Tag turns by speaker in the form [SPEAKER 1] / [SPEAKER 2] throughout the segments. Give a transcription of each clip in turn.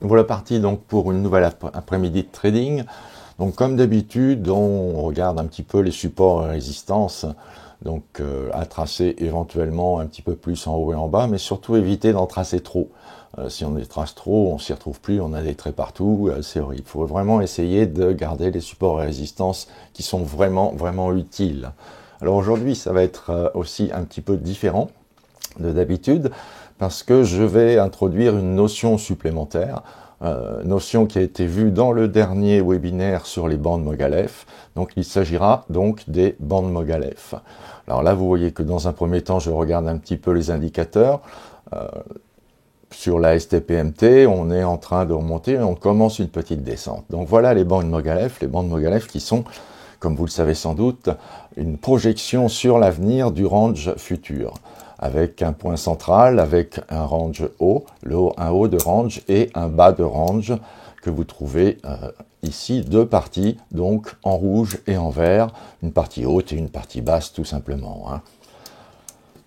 [SPEAKER 1] Voilà parti donc pour une nouvelle après-midi de trading. Donc comme d'habitude, on regarde un petit peu les supports et résistances, donc à tracer éventuellement un petit peu plus en haut et en bas, mais surtout éviter d'en tracer trop. Si on les trace trop, on s'y retrouve plus, on a des traits partout, c'est horrible. Il faut vraiment essayer de garder les supports et résistances qui sont vraiment utiles. Alors aujourd'hui, ça va être aussi un petit peu différent de d'habitude, parce que je vais introduire une notion supplémentaire, notion qui a été vue dans le dernier webinaire sur les bandes Mogalef. Donc il s'agira donc des bandes Mogalef. Alors là, vous voyez que dans un premier temps, je regarde un petit peu les indicateurs. Sur la STPMT, on est en train de remonter et on commence une petite descente. Donc voilà les bandes Mogalef qui sont, comme vous le savez sans doute, une projection sur l'avenir du range futur, avec un point central, avec un range haut, un haut de range et un bas de range que vous trouvez ici, deux parties, donc en rouge et en vert, une partie haute et une partie basse tout simplement.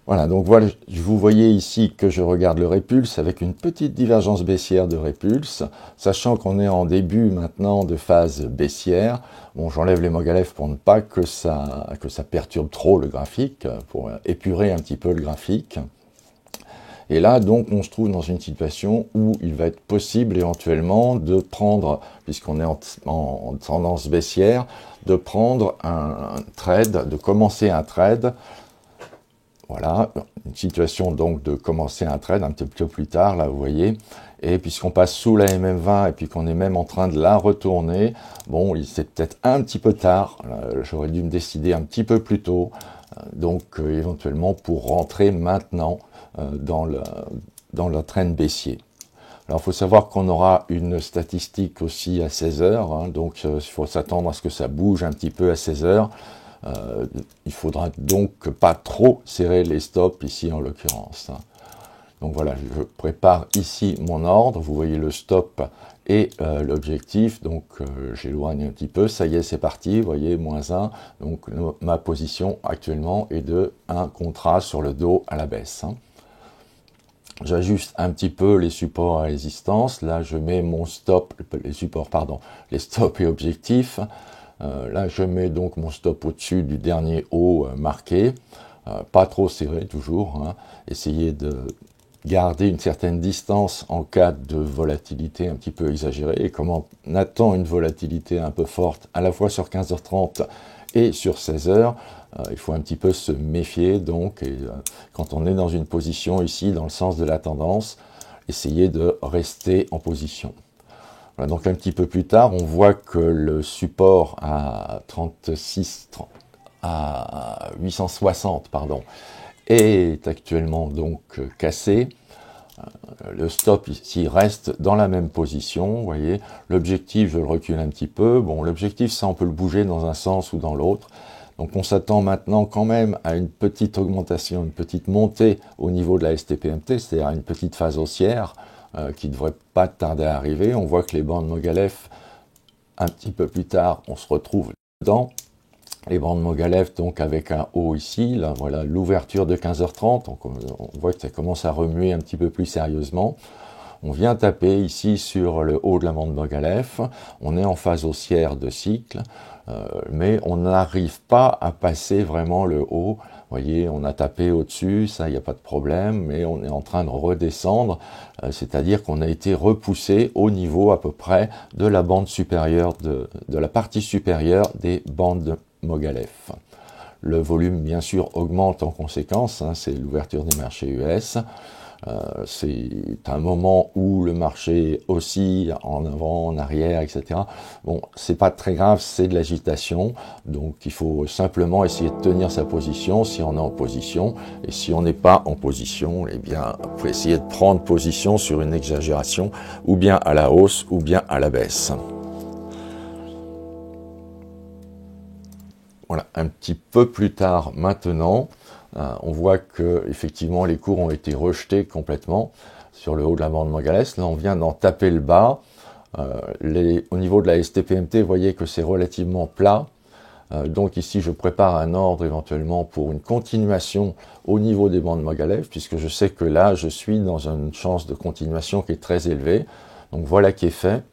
[SPEAKER 1] Voilà, donc voilà, vous voyez ici que je regarde le répulse avec une petite divergence baissière de répulse, sachant qu'on est en début maintenant de phase baissière. Bon, j'enlève les Mogalef pour ne pas que ça perturbe trop le graphique, pour épurer un petit peu le graphique. Et là, donc, on se trouve dans une situation où il va être possible éventuellement de prendre, puisqu'on est en tendance baissière, de prendre un trade, de commencer un trade. Voilà, une situation donc de commencer un trade un petit peu plus tard, là vous voyez, et puisqu'on passe sous la MM20 et puis qu'on est même en train de la retourner, bon, c'est peut-être un petit peu tard, j'aurais dû me décider un petit peu plus tôt, donc éventuellement pour rentrer maintenant dans le trend baissier. Alors il faut savoir qu'on aura une statistique aussi à 16 heures, donc il faut s'attendre à ce que ça bouge un petit peu à 16 heures. Il faudra donc pas trop serrer les stops ici en l'occurrence. Donc voilà, je prépare ici mon ordre, vous voyez le stop et l'objectif, donc j'éloigne un petit peu, ça y est c'est parti, vous voyez, -1, donc ma position actuellement est de 1 contrat sur le dos à la baisse. J'ajuste un petit peu les supports à résistance, là je mets mon stop, les stops et objectifs. Là, je mets donc mon stop au-dessus du dernier haut marqué, pas trop serré toujours, Essayez de garder une certaine distance en cas de volatilité un petit peu exagérée, et comme on attend une volatilité un peu forte, à la fois sur 15h30 et sur 16h, il faut un petit peu se méfier, donc, et, quand on est dans une position ici, dans le sens de la tendance, essayez de rester en position. Voilà, donc un petit peu plus tard, on voit que le support à 860 est actuellement donc cassé. Le stop ici reste dans la même position, vous voyez. L'objectif, je le recule un petit peu. Bon, l'objectif, ça, on peut le bouger dans un sens ou dans l'autre. Donc on s'attend maintenant quand même à une petite augmentation, une petite montée au niveau de la STPMT, c'est-à-dire une petite phase haussière, qui ne devrait pas tarder à arriver. On voit que les bandes Mogalef, un petit peu plus tard, on se retrouve dedans. Les bandes Mogalef, donc avec un haut ici, là, voilà l'ouverture de 15h30, donc on voit que ça commence à remuer un petit peu plus sérieusement. On vient taper ici sur le haut de la bande Mogalef, on est en phase haussière de cycle, mais on n'arrive pas à passer vraiment le haut. Vous voyez, on a tapé au-dessus, ça, il n'y a pas de problème, mais on est en train de redescendre, c'est-à-dire qu'on a été repoussé au niveau à peu près de la bande supérieure, de la partie supérieure des bandes Mogalef. Le volume, bien sûr, augmente en conséquence, c'est l'ouverture des marchés US. C'est un moment où le marché oscille en avant, en arrière, etc. Bon, c'est pas très grave, c'est de l'agitation, donc il faut simplement essayer de tenir sa position si on est en position, et si on n'est pas en position, eh bien, il faut essayer de prendre position sur une exagération, ou bien à la hausse, ou bien à la baisse. Voilà, un petit peu plus tard maintenant, on voit que effectivement les cours ont été rejetés complètement sur le haut de la bande Mogalef. Là, on vient d'en taper le bas. Au niveau de la STPMT, vous voyez que c'est relativement plat. Donc ici, je prépare un ordre éventuellement pour une continuation au niveau des bandes Mogalef, puisque je sais que là, je suis dans une chance de continuation qui est très élevée. Donc voilà qui est fait.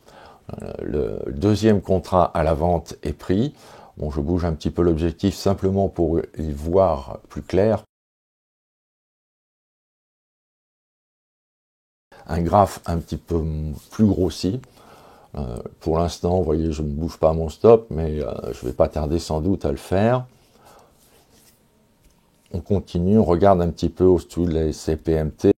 [SPEAKER 1] Le deuxième contrat à la vente est pris. Bon, je bouge un petit peu l'objectif simplement pour y voir plus clair. Un graphe un petit peu plus grossi. Pour l'instant, vous voyez, je ne bouge pas mon stop, mais je ne vais pas tarder sans doute à le faire. On continue, on regarde un petit peu au-dessous de la CPMT,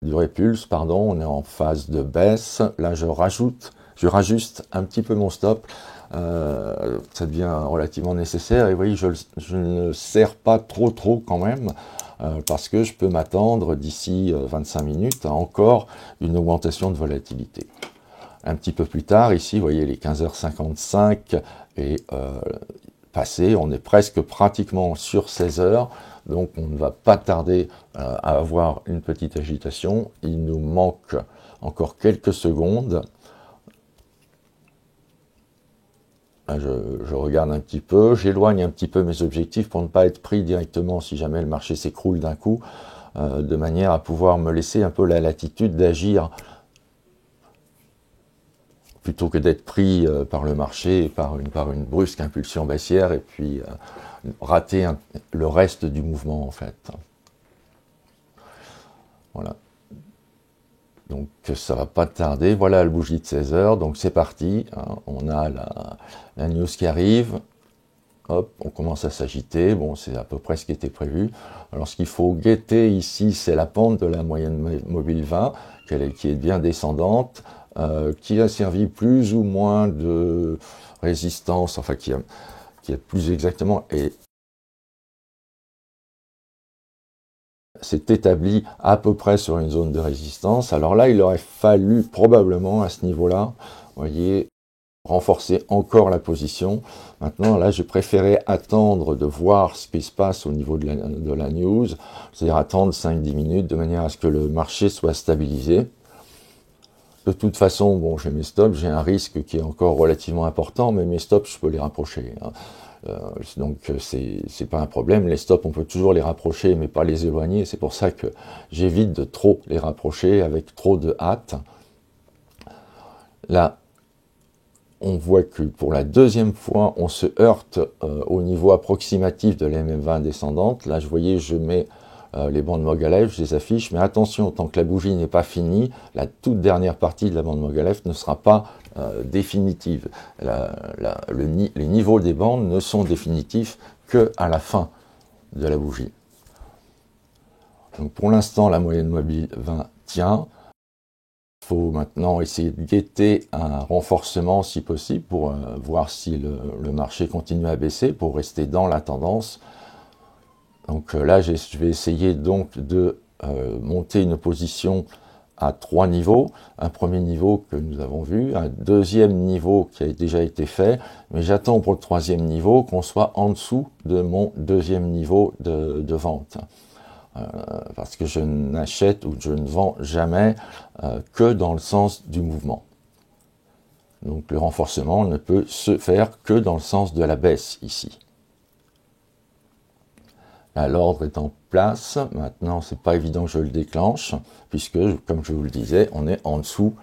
[SPEAKER 1] du répulse, pardon, on est en phase de baisse. Là, je rajuste un petit peu mon stop. Ça devient relativement nécessaire. Et vous voyez, je ne serre pas trop quand même, parce que je peux m'attendre d'ici 25 minutes à encore une augmentation de volatilité. Un petit peu plus tard, ici, vous voyez les 15h55 et passé, on est presque pratiquement sur 16 heures, donc on ne va pas tarder à avoir une petite agitation. Il nous manque encore quelques secondes. Je regarde un petit peu, j'éloigne un petit peu mes objectifs pour ne pas être pris directement si jamais le marché s'écroule d'un coup, de manière à pouvoir me laisser un peu la latitude d'agir plutôt que d'être pris par le marché, par une brusque impulsion baissière, et puis rater le reste du mouvement, en fait. Voilà. Donc ça va pas tarder. Voilà le bougie de 16 heures, donc c'est parti. On a la news qui arrive. Hop, on commence à s'agiter. Bon, c'est à peu près ce qui était prévu. Alors ce qu'il faut guetter ici, c'est la pente de la moyenne mobile 20, qui est bien descendante. Qui a servi plus ou moins de résistance, enfin qui a plus exactement et s'est établi à peu près sur une zone de résistance. Alors là, il aurait fallu probablement à ce niveau-là, vous voyez, renforcer encore la position. Maintenant, là, j'ai préféré attendre de voir ce qui se passe au niveau de la news, c'est-à-dire attendre 5-10 minutes de manière à ce que le marché soit stabilisé. De toute façon, bon, j'ai mes stops, j'ai un risque qui est encore relativement important, mais mes stops, je peux les rapprocher. Donc, c'est pas un problème. Les stops, on peut toujours les rapprocher, mais pas les éloigner. C'est pour ça que j'évite de trop les rapprocher avec trop de hâte. Là, on voit que pour la deuxième fois, on se heurte au niveau approximatif de la MM20 descendante. Là, je voyais, je mets les bandes Mogalef, je les affiche, mais attention, tant que la bougie n'est pas finie, la toute dernière partie de la bande Mogalef ne sera pas définitive. Les niveaux des bandes ne sont définitifs qu'à la fin de la bougie. Donc pour l'instant, la moyenne mobile 20 tient. Il faut maintenant essayer de guetter un renforcement si possible pour voir si le marché continue à baisser, pour rester dans la tendance. Donc là, je vais essayer donc de monter une position à 3 niveaux. Un premier niveau que nous avons vu, un deuxième niveau qui a déjà été fait, mais j'attends pour le troisième niveau qu'on soit en dessous de mon deuxième niveau de vente. Parce que je n'achète ou je ne vends jamais que dans le sens du mouvement. Donc le renforcement ne peut se faire que dans le sens de la baisse ici. L'ordre est en place. Maintenant, c'est pas évident que je le déclenche, puisque, comme je vous le disais, on est en dessous,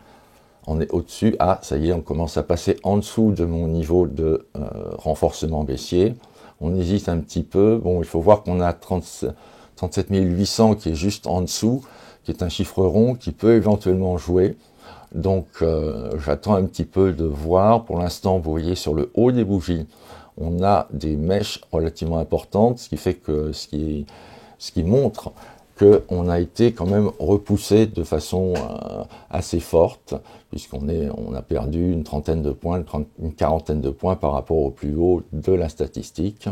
[SPEAKER 1] on est au-dessus. Ah, ça y est, on commence à passer en dessous de mon niveau de renforcement baissier. On hésite un petit peu. Bon, il faut voir qu'on a 37 800 qui est juste en dessous, qui est un chiffre rond qui peut éventuellement jouer. Donc, j'attends un petit peu de voir. Pour l'instant, vous voyez sur le haut des bougies, on a des mèches relativement importantes, ce qui fait que ce qui montre qu'on a été quand même repoussé de façon assez forte, puisqu'on a perdu une trentaine de points, une quarantaine de points par rapport au plus haut de la statistique.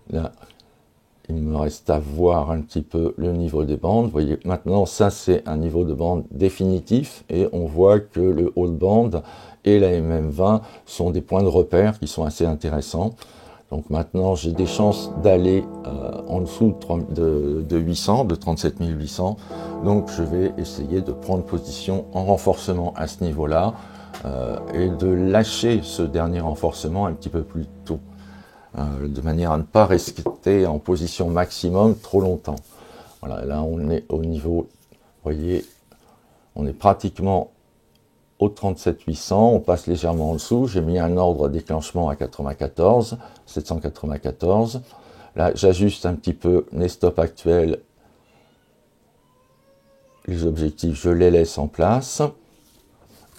[SPEAKER 1] Là, il me reste à voir un petit peu le niveau des bandes. Vous voyez, maintenant, ça, c'est un niveau de bande définitif. Et on voit que le haut de bande et la MM20 sont des points de repère qui sont assez intéressants. Donc maintenant, j'ai des chances d'aller en dessous de 800, de 37 800. Donc je vais essayer de prendre position en renforcement à ce niveau-là et de lâcher ce dernier renforcement un petit peu plus tôt. De manière à ne pas rester en position maximum trop longtemps. Voilà, là on est au niveau, vous voyez, on est pratiquement au 37 800, on passe légèrement en dessous, j'ai mis un ordre déclenchement à 94, 794. Là, j'ajuste un petit peu mes stops actuels, les objectifs, je les laisse en place.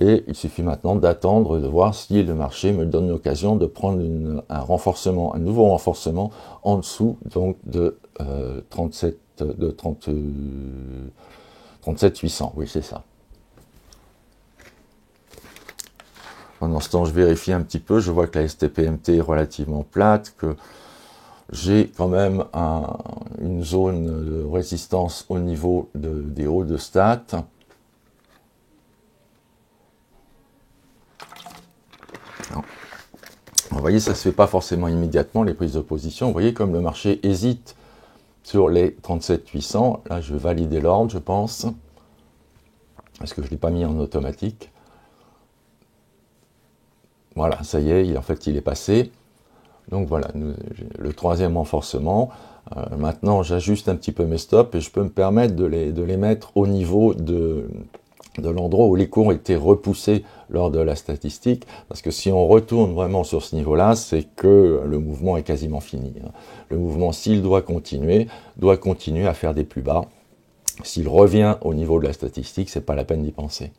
[SPEAKER 1] Et il suffit maintenant d'attendre, de voir si le marché me donne l'occasion de prendre un renforcement, un nouveau renforcement en dessous donc de 37 800. Oui, c'est ça. Pendant ce temps, je vérifie un petit peu. Je vois que la STPMT est relativement plate, que j'ai quand même une zone de résistance au niveau des hauts de stat. Vous voyez, ça ne se fait pas forcément immédiatement, les prises de position. Vous voyez, comme le marché hésite sur les 37 800, là, je vais valider l'ordre, je pense, parce que je ne l'ai pas mis en automatique. Voilà, ça y est, en fait, il est passé. Donc voilà, le troisième renforcement. Maintenant, j'ajuste un petit peu mes stops et je peux me permettre de les mettre au niveau de l'endroit où les cours étaient repoussés lors de la statistique, parce que si on retourne vraiment sur ce niveau-là, c'est que le mouvement est quasiment fini. Le mouvement, s'il doit continuer à faire des plus bas. S'il revient au niveau de la statistique, c'est pas la peine d'y penser.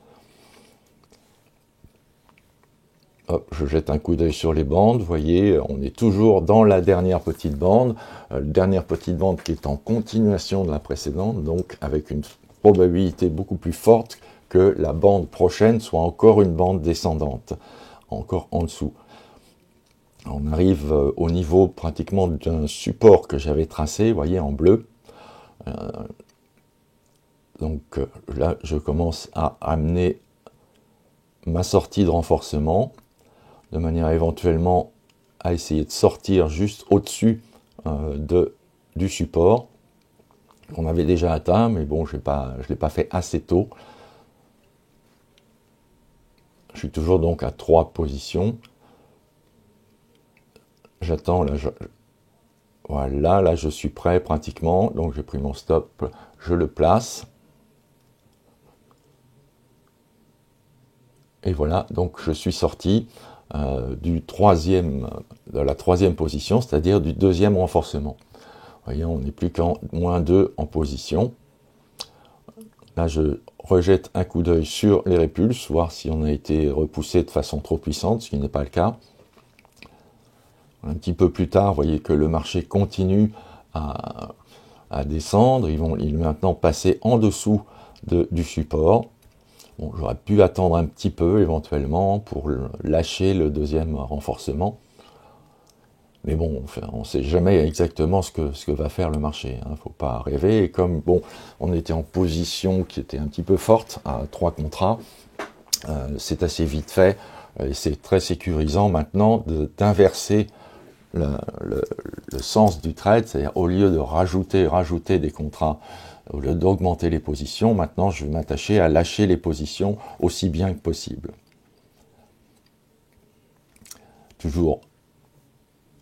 [SPEAKER 1] Hop, je jette un coup d'œil sur les bandes, vous voyez, on est toujours dans la dernière petite bande, qui est en continuation de la précédente, donc avec une probabilité beaucoup plus forte que la bande prochaine soit encore une bande descendante, encore en dessous. On arrive au niveau pratiquement d'un support que j'avais tracé, vous voyez, en bleu. Donc là, je commence à amener ma sortie de renforcement, de manière éventuellement à essayer de sortir juste au-dessus du support qu'on avait déjà atteint, mais bon, je ne l'ai pas fait assez tôt. Je suis toujours donc à 3 positions. J'attends, là, voilà, là je suis prêt pratiquement, donc j'ai pris mon stop, je le place. Et voilà, donc je suis sorti de la troisième position, c'est-à-dire du deuxième renforcement. Vous voyez, on n'est plus qu'en -2 en position. Là, je rejette un coup d'œil sur les répulses, voir si on a été repoussé de façon trop puissante, ce qui n'est pas le cas. Un petit peu plus tard, vous voyez que le marché continue à descendre. Il est maintenant passé en dessous du support. Bon, j'aurais pu attendre un petit peu éventuellement pour lâcher le deuxième renforcement. Mais bon, on ne sait jamais exactement ce que va faire le marché. Il ne faut pas rêver. Et comme bon, on était en position qui était un petit peu forte à 3 contrats, c'est assez vite fait. Et c'est très sécurisant maintenant d'inverser le sens du trade. C'est-à-dire au lieu de rajouter des contrats, au lieu d'augmenter les positions, maintenant je vais m'attacher à lâcher les positions aussi bien que possible. Toujours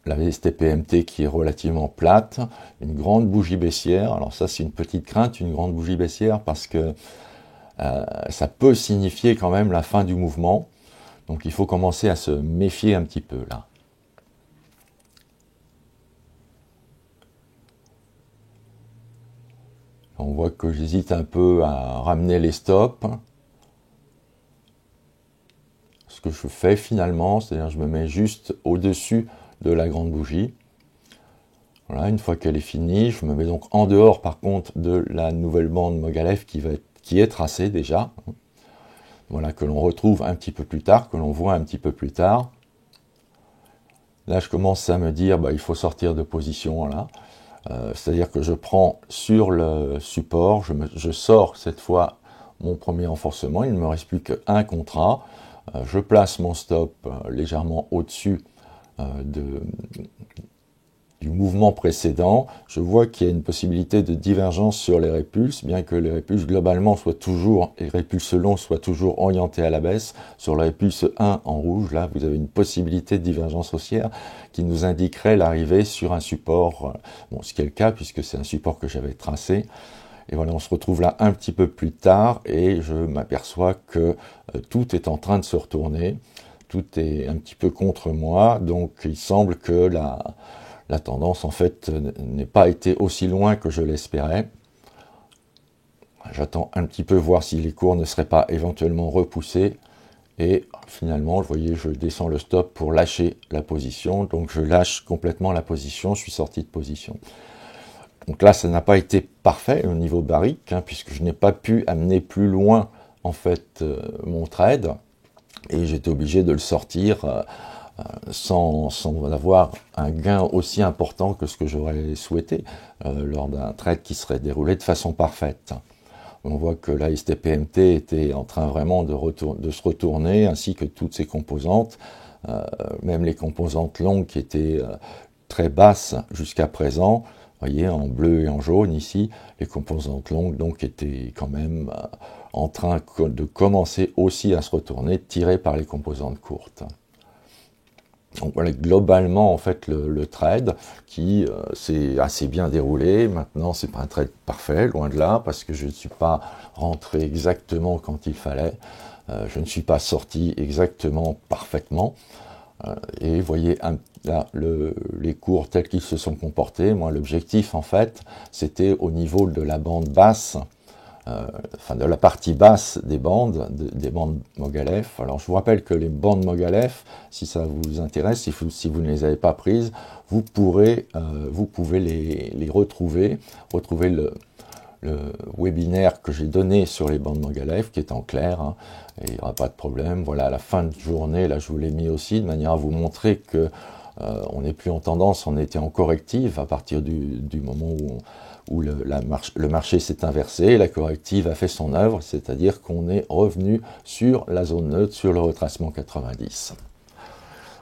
[SPEAKER 1] la STPMT qui est relativement plate, une grande bougie baissière. Alors ça c'est une petite crainte, une grande bougie baissière, parce que ça peut signifier quand même la fin du mouvement. Donc il faut commencer à se méfier un petit peu là. On voit que j'hésite un peu à ramener les stops. Ce que je fais finalement, c'est-à-dire je me mets juste au-dessus de la grande bougie. Voilà, une fois qu'elle est finie, je me mets donc en dehors par contre de la nouvelle bande Mogulev qui est tracée déjà. Voilà, que l'on retrouve un petit peu plus tard, que l'on voit un petit peu plus tard. Là, je commence à me dire, il faut sortir de position là. C'est-à-dire que je prends sur le support, je sors cette fois mon premier renforcement, il ne me reste plus qu'un contrat. Je place mon stop légèrement au-dessus du mouvement précédent, je vois qu'il y a une possibilité de divergence sur les répulses, bien que les répulses globalement soient toujours, et répulses longs soient toujours orientées à la baisse. Sur le répulse 1 en rouge, là, vous avez une possibilité de divergence haussière qui nous indiquerait l'arrivée sur un support, bon, ce qui est le cas puisque c'est un support que j'avais tracé. Et voilà, on se retrouve là un petit peu plus tard et je m'aperçois que tout est en train de se retourner. Tout est un petit peu contre moi, donc il semble que la tendance, en fait, n'ait pas été aussi loin que je l'espérais. J'attends un petit peu voir si les cours ne seraient pas éventuellement repoussés. Et finalement, vous voyez, je descends le stop pour lâcher la position. Donc je lâche complètement la position, je suis sorti de position. Donc là, ça n'a pas été parfait au niveau barrique, puisque je n'ai pas pu amener plus loin, en fait, mon trade. Et j'étais obligé de le sortir sans avoir un gain aussi important que ce que j'aurais souhaité lors d'un trade qui serait déroulé de façon parfaite. On voit que la STPMT était en train vraiment de se retourner, ainsi que toutes ses composantes, même les composantes longues qui étaient très basses jusqu'à présent. Vous voyez, en bleu et en jaune ici, les composantes longues donc étaient quand même en train de commencer aussi à se retourner, tirées par les composantes courtes. Donc voilà, globalement, en fait, le trade qui s'est assez bien déroulé. Maintenant, c'est pas un trade parfait, loin de là, parce que je ne suis pas rentré exactement quand il fallait. Je ne suis pas sorti exactement parfaitement. Et vous voyez là, les cours tels qu'ils se sont comportés. Moi, l'objectif, en fait, c'était au niveau de la bande basse, de la partie basse des bandes Mogalef. Alors, je vous rappelle que les bandes Mogalef, si ça vous intéresse, si vous ne les avez pas prises, vous pouvez les retrouver le webinaire que j'ai donné sur les bandes Mogalef, qui est en clair, et il n'y aura pas de problème. Voilà, à la fin de journée, là, je vous l'ai mis aussi, de manière à vous montrer que on n'est plus en tendance, on était en corrective à partir du moment où le marché s'est inversé, la corrective a fait son œuvre, c'est-à-dire qu'on est revenu sur la zone neutre, sur le retracement 90.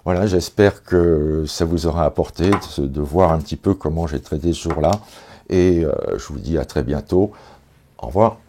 [SPEAKER 1] Voilà, j'espère que ça vous aura apporté de voir un petit peu comment j'ai tradé ce jour-là, et je vous dis à très bientôt. Au revoir.